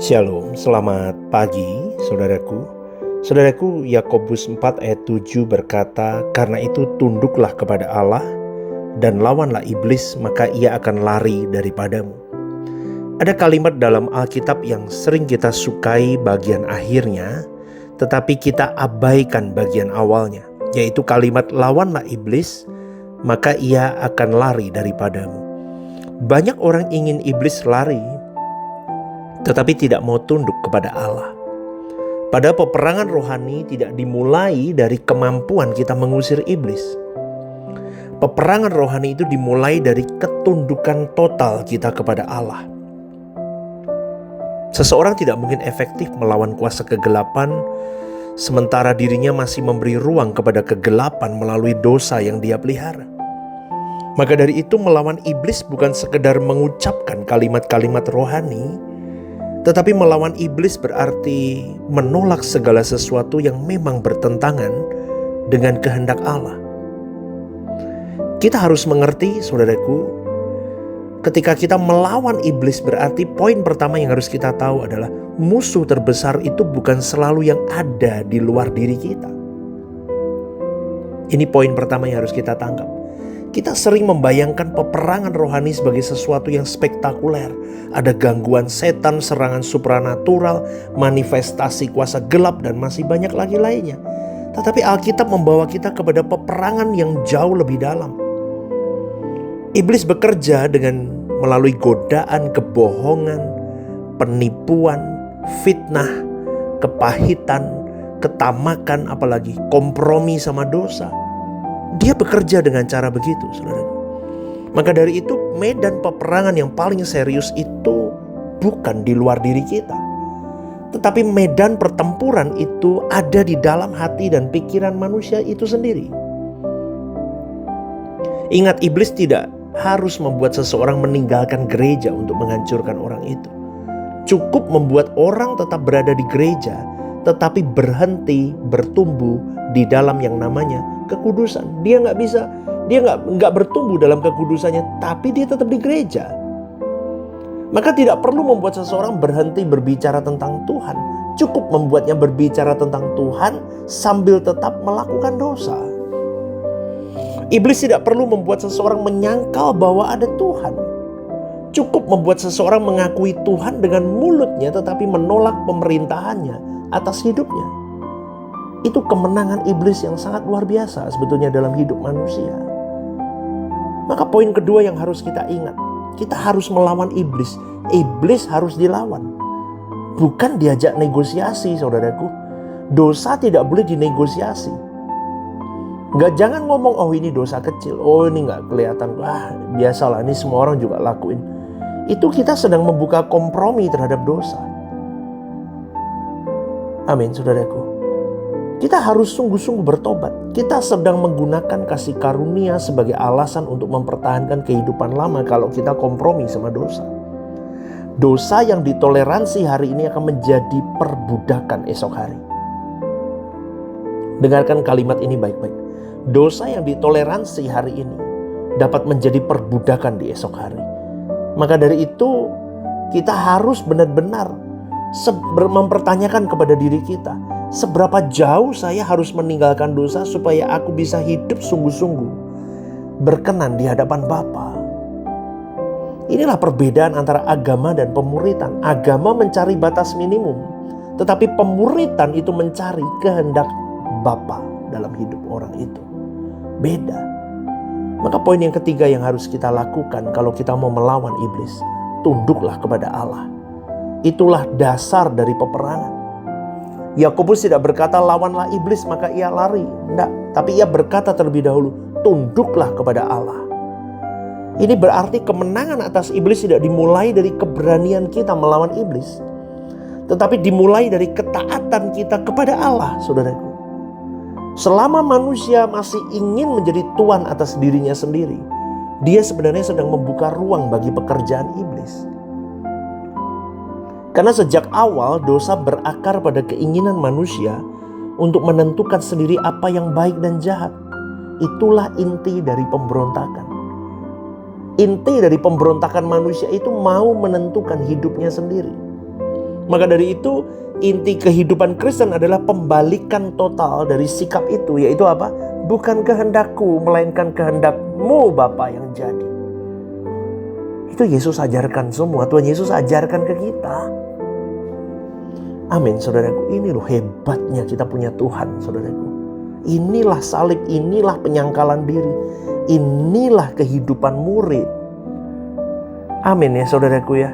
Shalom, selamat pagi saudaraku. Saudaraku, Yakobus 4 ayat 7 berkata, "Karena itu tunduklah kepada Allah dan lawanlah iblis, maka ia akan lari daripadamu." Ada kalimat dalam Alkitab yang sering kita sukai bagian akhirnya, tetapi kita abaikan bagian awalnya, yaitu kalimat lawanlah iblis, maka ia akan lari daripadamu. Banyak orang ingin iblis lari, tetapi tidak mau tunduk kepada Allah. Pada peperangan rohani tidak dimulai dari kemampuan kita mengusir iblis. Peperangan rohani itu dimulai dari ketundukan total kita kepada Allah. Seseorang tidak mungkin efektif melawan kuasa kegelapan sementara dirinya masih memberi ruang kepada kegelapan melalui dosa yang dia pelihara. Maka dari itu melawan iblis bukan sekedar mengucapkan kalimat-kalimat rohani, tetapi melawan iblis berarti menolak segala sesuatu yang memang bertentangan dengan kehendak Allah. Kita harus mengerti, saudaraku, ketika kita melawan iblis berarti poin pertama yang harus kita tahu adalah musuh terbesar itu bukan selalu yang ada di luar diri kita. Ini poin pertama yang harus kita tangkap. Kita sering membayangkan peperangan rohani sebagai sesuatu yang spektakuler. Ada gangguan setan, serangan supranatural, manifestasi kuasa gelap, dan masih banyak lagi lainnya. Tetapi Alkitab membawa kita kepada peperangan yang jauh lebih dalam. Iblis bekerja dengan melalui godaan, kebohongan, penipuan, fitnah, kepahitan, ketamakan, apalagi kompromi sama dosa. Dia bekerja dengan cara begitu, saudaraku. Maka dari itu medan peperangan yang paling serius itu bukan di luar diri kita, tetapi medan pertempuran itu ada di dalam hati dan pikiran manusia itu sendiri. Ingat, iblis tidak harus membuat seseorang meninggalkan gereja untuk menghancurkan orang itu. Cukup membuat orang tetap berada di gereja, tetapi berhenti bertumbuh di dalam yang namanya kekudusan. Dia nggak bertumbuh dalam kekudusannya, tapi dia tetap di gereja. Maka tidak perlu membuat seseorang berhenti berbicara tentang Tuhan. Cukup membuatnya berbicara tentang Tuhan sambil tetap melakukan dosa. Iblis tidak perlu membuat seseorang menyangkal bahwa ada Tuhan. Cukup membuat seseorang mengakui Tuhan dengan mulutnya tetapi menolak pemerintahannya atas hidupnya. Itu kemenangan iblis yang sangat luar biasa sebetulnya dalam hidup manusia. Maka poin kedua yang harus kita ingat, kita harus melawan iblis. Iblis harus dilawan, bukan diajak negosiasi, saudaraku. Dosa tidak boleh dinegosiasi. Jangan ngomong, oh ini dosa kecil, oh ini gak kelihatan, biasalah, ini semua orang juga lakuin. Itu kita sedang membuka kompromi terhadap dosa. Amin, saudaraku. Kita harus sungguh-sungguh bertobat. Kita sedang menggunakan kasih karunia sebagai alasan untuk mempertahankan kehidupan lama kalau kita kompromi sama dosa. Dosa yang ditoleransi hari ini akan menjadi perbudakan esok hari. Dengarkan kalimat ini baik-baik. Dosa yang ditoleransi hari ini dapat menjadi perbudakan di esok hari. Maka dari itu kita harus benar-benar mempertanyakan kepada diri kita, seberapa jauh saya harus meninggalkan dosa supaya aku bisa hidup sungguh-sungguh berkenan di hadapan Bapa. Inilah perbedaan antara agama dan pemuritan. Agama mencari batas minimum, tetapi pemuritan itu mencari kehendak Bapa dalam hidup orang itu. Beda. Maka poin yang ketiga yang harus kita lakukan kalau kita mau melawan iblis, tunduklah kepada Allah. Itulah dasar dari peperangan. Yakobus tidak berkata lawanlah iblis maka ia lari. Tidak, tapi ia berkata terlebih dahulu, tunduklah kepada Allah. Ini berarti kemenangan atas iblis tidak dimulai dari keberanian kita melawan iblis, tetapi dimulai dari ketaatan kita kepada Allah, saudaraku. Selama manusia masih ingin menjadi tuan atas dirinya sendiri, dia sebenarnya sedang membuka ruang bagi pekerjaan iblis. Karena sejak awal dosa berakar pada keinginan manusia untuk menentukan sendiri apa yang baik dan jahat. Itulah inti dari pemberontakan. Inti dari pemberontakan manusia itu mau menentukan hidupnya sendiri. Maka dari itu, inti kehidupan Kristen adalah pembalikan total dari sikap itu, yaitu apa? Bukan kehendakku, melainkan kehendak-Mu Bapa yang jadi. Itu Yesus ajarkan semua, Tuhan Yesus ajarkan ke kita. Amin, saudaraku. Ini loh hebatnya kita punya Tuhan, saudaraku. Inilah salib, inilah penyangkalan diri, inilah kehidupan murid. Amin ya saudaraku ya.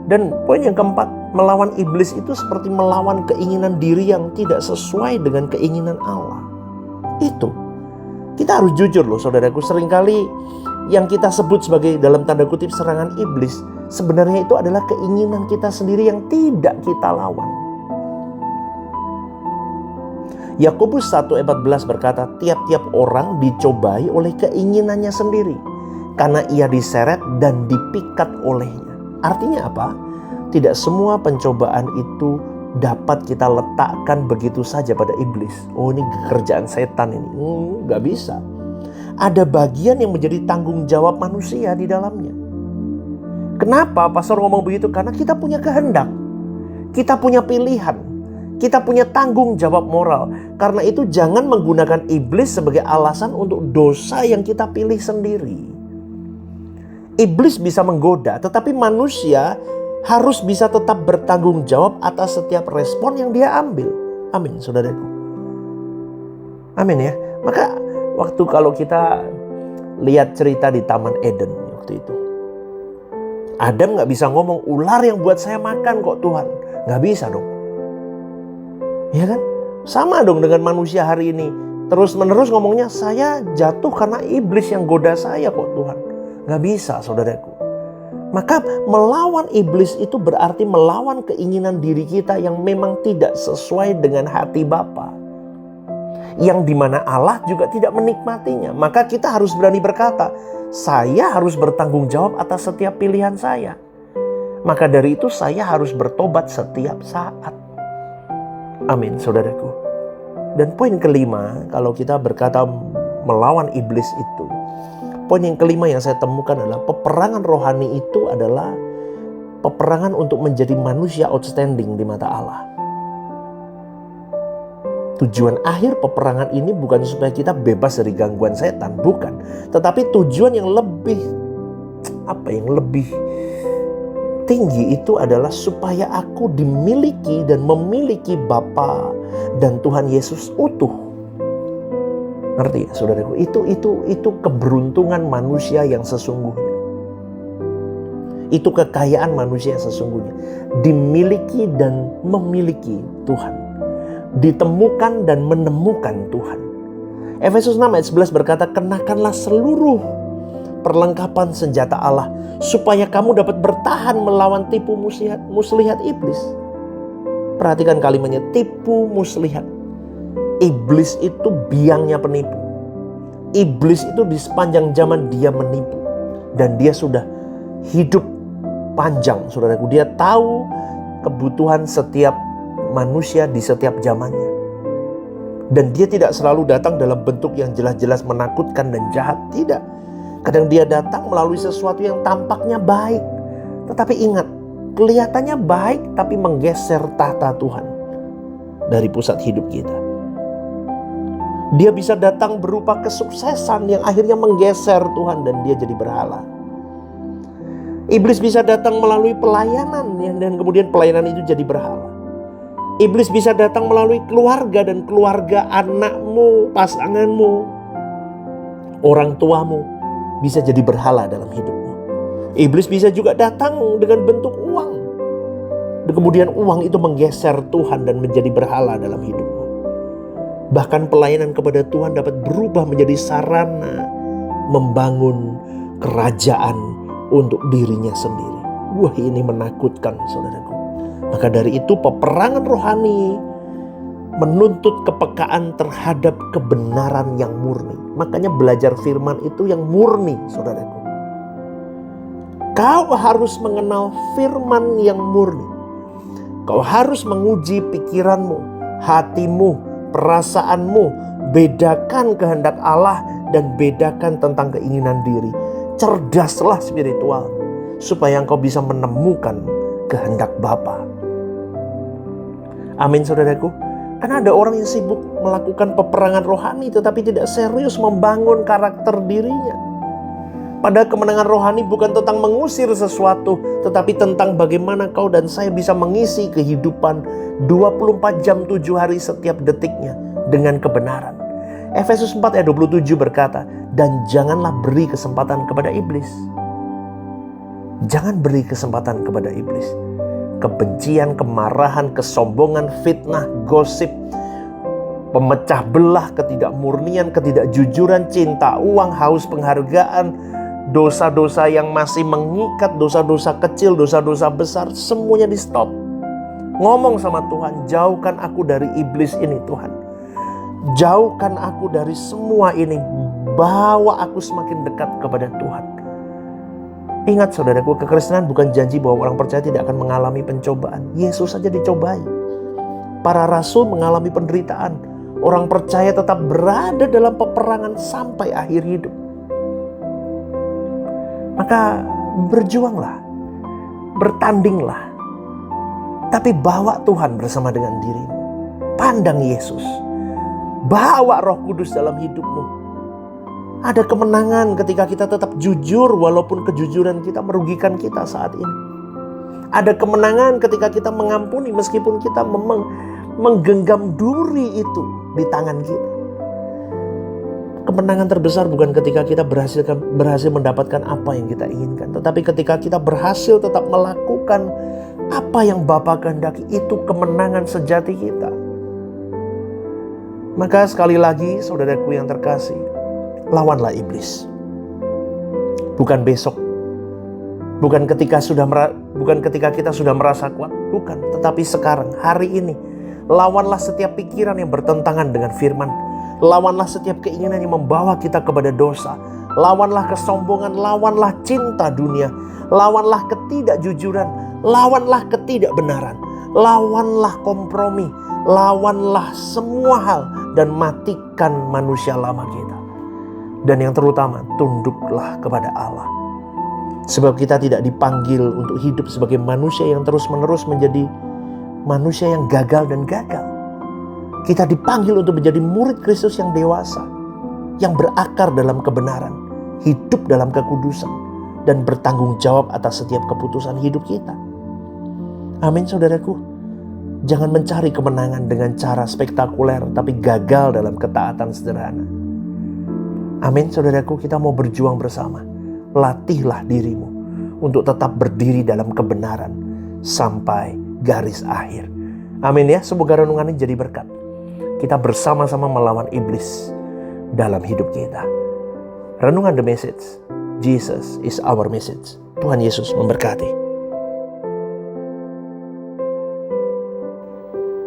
Dan poin yang keempat, melawan iblis itu seperti melawan keinginan diri yang tidak sesuai dengan keinginan Allah. Itu kita harus jujur loh saudaraku, seringkali yang kita sebut sebagai dalam tanda kutip serangan iblis, sebenarnya itu adalah keinginan kita sendiri yang tidak kita lawan. Yakobus 1:14 berkata, tiap-tiap orang dicobai oleh keinginannya sendiri, karena ia diseret dan dipikat olehnya. Artinya apa? Tidak semua pencobaan itu dapat kita letakkan begitu saja pada iblis. Oh, ini kerjaan setan ini. Gak bisa. Ada bagian yang menjadi tanggung jawab manusia di dalamnya. Kenapa pastor ngomong begitu? Karena kita punya kehendak. Kita punya pilihan. Kita punya tanggung jawab moral. Karena itu jangan menggunakan iblis sebagai alasan untuk dosa yang kita pilih sendiri. Iblis bisa menggoda, tetapi manusia harus bisa tetap bertanggung jawab atas setiap respon yang dia ambil. Amin, saudaraku. Amin ya. Maka waktu kalau kita lihat cerita di Taman Eden waktu itu, Adam gak bisa ngomong, ular yang buat saya makan kok Tuhan. Gak bisa dong. Ya kan? Sama dong dengan manusia hari ini. Terus menerus ngomongnya, saya jatuh karena iblis yang goda saya kok Tuhan. Gak bisa saudaraku. Maka melawan iblis itu berarti melawan keinginan diri kita yang memang tidak sesuai dengan hati Bapa, yang dimana Allah juga tidak menikmatinya. Maka kita harus berani berkata, saya harus bertanggung jawab atas setiap pilihan saya. Maka dari itu saya harus bertobat setiap saat. Amin saudaraku. Dan poin kelima, kalau kita berkata melawan iblis itu, poin yang kelima yang saya temukan adalah peperangan rohani itu adalah peperangan untuk menjadi manusia outstanding di mata Allah. Tujuan akhir peperangan ini bukan supaya kita bebas dari gangguan setan, bukan. Tetapi tujuan yang lebih tinggi itu adalah supaya aku dimiliki dan memiliki Bapa dan Tuhan Yesus utuh. Ngerti ya saudaraku? Itu keberuntungan manusia yang sesungguhnya. Itu kekayaan manusia yang sesungguhnya. Dimiliki dan memiliki Tuhan. Ditemukan dan menemukan Tuhan. Efesus 6:11 berkata, kenakanlah seluruh perlengkapan senjata Allah supaya kamu dapat bertahan melawan tipu muslihat iblis. Perhatikan kalimatnya, tipu muslihat. Iblis itu biangnya penipu. Iblis itu di sepanjang zaman dia menipu. Dan dia sudah hidup panjang, saudaraku. Dia tahu kebutuhan setiap manusia di setiap zamannya. Dan dia tidak selalu datang dalam bentuk yang jelas-jelas menakutkan dan jahat. Tidak. Kadang dia datang melalui sesuatu yang tampaknya baik. Tetapi ingat, kelihatannya baik tapi menggeser tahta Tuhan dari pusat hidup kita. Dia bisa datang berupa kesuksesan yang akhirnya menggeser Tuhan dan dia jadi berhala. Iblis bisa datang melalui pelayanan dan kemudian pelayanan itu jadi berhala. Iblis bisa datang melalui keluarga dan keluarga anakmu, pasanganmu, orang tuamu bisa jadi berhala dalam hidupmu. Iblis bisa juga datang dengan bentuk uang. Dan kemudian uang itu menggeser Tuhan dan menjadi berhala dalam hidupmu. Bahkan pelayanan kepada Tuhan dapat berubah menjadi sarana membangun kerajaan untuk dirinya sendiri. Wah, ini menakutkan saudaraku. Maka dari itu peperangan rohani menuntut kepekaan terhadap kebenaran yang murni. Makanya belajar firman itu yang murni saudaraku. Kau harus mengenal firman yang murni. Kau harus menguji pikiranmu, hatimu, perasaanmu. Bedakan kehendak Allah dan bedakan tentang keinginan diri. Cerdaslah spiritual supaya engkau bisa menemukan kehendak Bapa. Amin saudaraku. Karena ada orang yang sibuk melakukan peperangan rohani tetapi tidak serius membangun karakter dirinya. Padahal kemenangan rohani bukan tentang mengusir sesuatu, tetapi tentang bagaimana kau dan saya bisa mengisi kehidupan 24 jam 7 hari setiap detiknya dengan kebenaran. Efesus 4 ayat 27 berkata, dan janganlah beri kesempatan kepada iblis. Jangan beri kesempatan kepada iblis. Kebencian, kemarahan, kesombongan, fitnah, gosip, pemecah belah, ketidakmurnian, ketidakjujuran, cinta uang, haus penghargaan, dosa-dosa yang masih mengikat, dosa-dosa kecil, dosa-dosa besar, semuanya di stop. Ngomong sama Tuhan, jauhkan aku dari iblis ini Tuhan. Jauhkan aku dari semua ini, bawa aku semakin dekat kepada Tuhan. Ingat saudaraku, kekristenan bukan janji bahwa orang percaya tidak akan mengalami pencobaan. Yesus saja dicobai. Para rasul mengalami penderitaan. Orang percaya tetap berada dalam peperangan sampai akhir hidup. Maka berjuanglah, bertandinglah. Tapi bawa Tuhan bersama dengan dirimu. Pandang Yesus. Bawa Roh Kudus dalam hidupmu. Ada kemenangan ketika kita tetap jujur walaupun kejujuran kita merugikan kita saat ini. Ada kemenangan ketika kita mengampuni meskipun kita menggenggam duri itu di tangan kita. Kemenangan terbesar bukan ketika kita berhasil mendapatkan apa yang kita inginkan, tetapi ketika kita berhasil tetap melakukan apa yang Bapa kehendaki. Itu kemenangan sejati kita. Maka sekali lagi saudaraku yang terkasih, lawanlah iblis. Bukan besok. Bukan ketika kita sudah merasa kuat. Bukan. Tetapi sekarang, hari ini. Lawanlah setiap pikiran yang bertentangan dengan firman. Lawanlah setiap keinginan yang membawa kita kepada dosa. Lawanlah kesombongan. Lawanlah cinta dunia. Lawanlah ketidakjujuran. Lawanlah ketidakbenaran. Lawanlah kompromi. Lawanlah semua hal. Dan matikan manusia lama kita. Dan yang terutama, tunduklah kepada Allah. Sebab kita tidak dipanggil untuk hidup sebagai manusia yang terus-menerus menjadi manusia yang gagal dan gagal. Kita dipanggil untuk menjadi murid Kristus yang dewasa, yang berakar dalam kebenaran, hidup dalam kekudusan, dan bertanggung jawab atas setiap keputusan hidup kita. Amin saudaraku. Jangan mencari kemenangan dengan cara spektakuler, tapi gagal dalam ketaatan sederhana. Amin saudaraku, kita mau berjuang bersama. Latihlah dirimu untuk tetap berdiri dalam kebenaran sampai garis akhir. Amin ya, semoga renungan ini jadi berkat. Kita bersama-sama melawan iblis dalam hidup kita. Renungan The Message. Jesus is our message. Tuhan Yesus memberkati.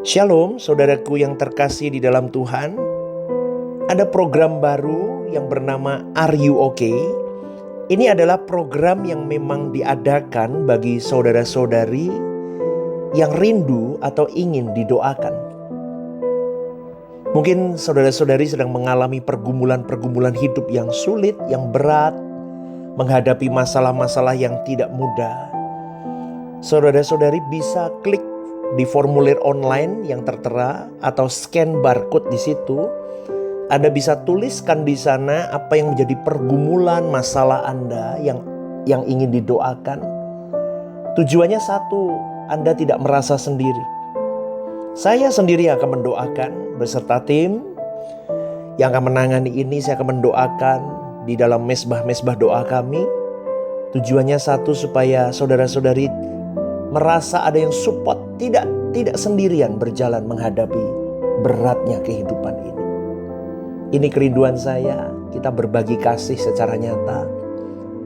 Shalom saudaraku yang terkasih di dalam Tuhan. Ada program baru yang bernama Are You Okay? Ini adalah program yang memang diadakan bagi saudara-saudari yang rindu atau ingin didoakan. Mungkin saudara-saudari sedang mengalami pergumulan-pergumulan hidup yang sulit, yang berat, menghadapi masalah-masalah yang tidak mudah. Saudara-saudari bisa klik di formulir online yang tertera atau scan barcode di situ. Anda bisa tuliskan di sana apa yang menjadi pergumulan masalah Anda yang ingin didoakan. Tujuannya satu, Anda tidak merasa sendiri. Saya sendiri akan mendoakan beserta tim yang akan menangani ini. Saya akan mendoakan di dalam mesbah-mesbah doa kami. Tujuannya satu, supaya saudara-saudari merasa ada yang support, tidak sendirian berjalan menghadapi beratnya kehidupan ini. Ini kerinduan saya, kita berbagi kasih secara nyata.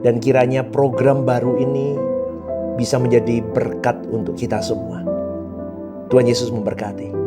Dan kiranya program baru ini bisa menjadi berkat untuk kita semua. Tuhan Yesus memberkati.